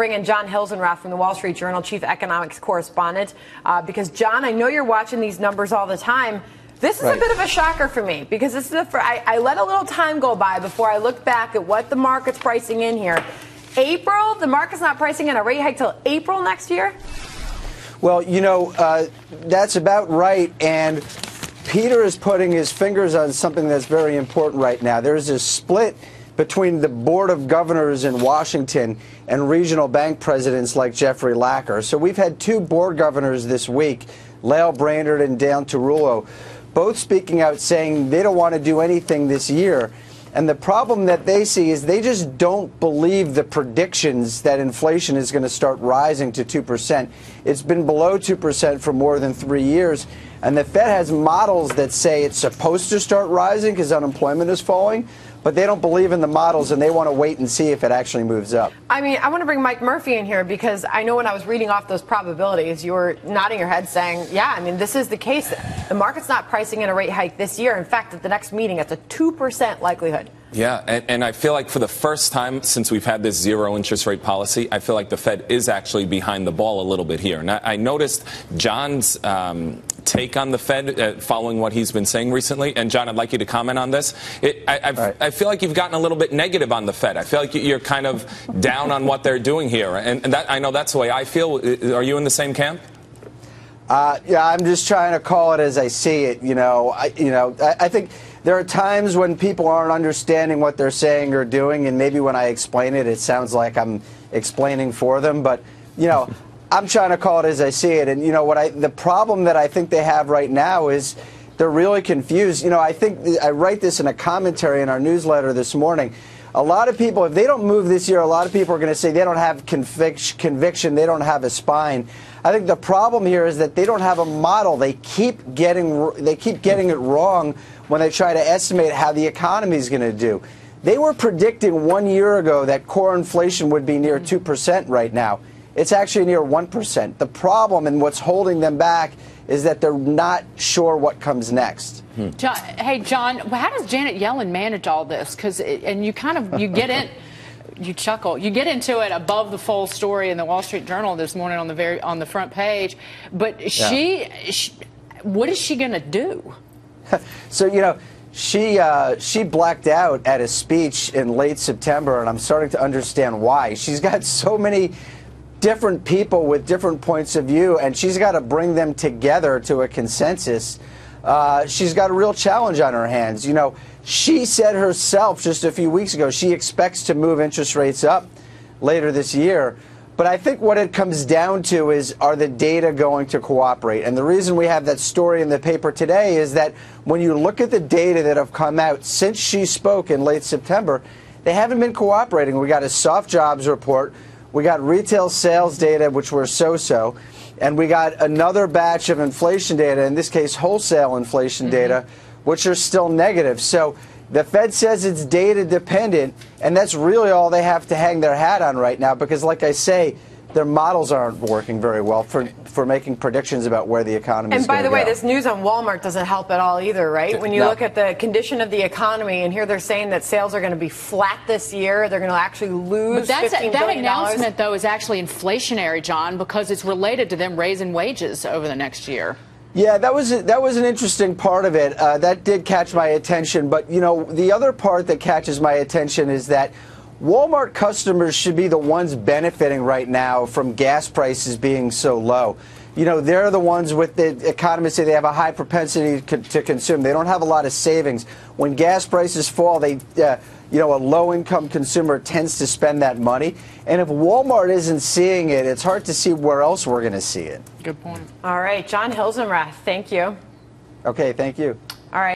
bring in John Hilsenrath from the Wall Street Journal, chief economics correspondent, because, John, I know you're watching these numbers all the time. This is a bit of a shocker for me because this is I let a little time go by before I looked back at what the market's pricing in here. April, the market's not pricing in a rate hike till April next year? Well, that's about right. And Peter is putting his fingers on something that's very important right now. There's a split between the Board of Governors in Washington and regional bank presidents like Jeffrey Lacker. So we've had two board governors this week, Lael Brainerd and Dan Tarullo, both speaking out saying they don't want to do anything this year. And the problem that they see is they just don't believe the predictions that inflation is going to start rising to 2%. It's been below 2% for more than 3 years. And the Fed has models that say it's supposed to start rising because unemployment is falling. But they don't believe in the models, and they want to wait and see if it actually moves up. I mean, I want to bring Mike Murphy in here because I know when I was reading off those probabilities, you were nodding your head saying, yeah, I mean, this is the case. The market's not pricing in a rate hike this year. In fact, at the next meeting, it's a 2% likelihood. Yeah, and I feel like for the first time since we've had this zero interest rate policy, I feel like the Fed is actually behind the ball a little bit here. And I noticed John's take on the Fed following what he's been saying recently. And, John, I'd like you to comment on this. I feel like you've gotten a little bit negative on the Fed. I feel like you're kind of down on what they're doing here. And that, I know that's the way I feel. Are you in the same camp? Yeah, I'm just trying to call it as I see it. I think there are times when people aren't understanding what they're saying or doing, and maybe when I explain it, it sounds like I'm explaining for them. But, I'm trying to call it as I see it. And, the problem that I think they have right now is they're really confused. I think I write this in a commentary in our newsletter this morning. A lot of people, if they don't move this year, a lot of people are going to say they don't have conviction, they don't have a spine. I think the problem here is that they don't have a model. They keep getting it wrong when they try to estimate how the economy is going to do. They were predicting 1 year ago that core inflation would be near 2% right now. It's actually near 1%. The problem and what's holding them back is that they're not sure what comes next. John, hey, John, how does Janet Yellen manage all this? And you get in, you chuckle, you get into it above the fold story in the Wall Street Journal this morning on the front page. But what is she going to do? So, she blacked out at a speech in late September, and I'm starting to understand why. She's got so many different people with different points of view, and she's got to bring them together to a consensus. She's got a real challenge on her hands. She said herself just a few weeks ago she expects to move interest rates up later this year. But I think what it comes down to is, are the data going to cooperate? And the reason we have that story in the paper today is that when you look at the data that have come out since she spoke in late September, they haven't been cooperating. We got a soft jobs report. We got retail sales data, which were so-so, and we got another batch of inflation data, in this case wholesale inflation data, which are still negative. So the Fed says it's data dependent, and that's really all they have to hang their hat on right now because, like I say, their models aren't working very well for making predictions about where the economy is going to go. And by the way, this news on Walmart doesn't help at all either, right? When you look at the condition of the economy, and here they're saying that sales are going to be flat this year. They're going to actually lose $15 billion. That announcement, though, is actually inflationary, John, because it's related to them raising wages over the next year. Yeah, that was an interesting part of it. That did catch my attention. But, the other part that catches my attention is that Walmart customers should be the ones benefiting right now from gas prices being so low. They're the ones with the economists say they have a high propensity to consume. They don't have a lot of savings. When gas prices fall, a low-income consumer tends to spend that money. And if Walmart isn't seeing it, it's hard to see where else we're going to see it. Good point. All right, John Hilsenrath, thank you. Okay, thank you. All right.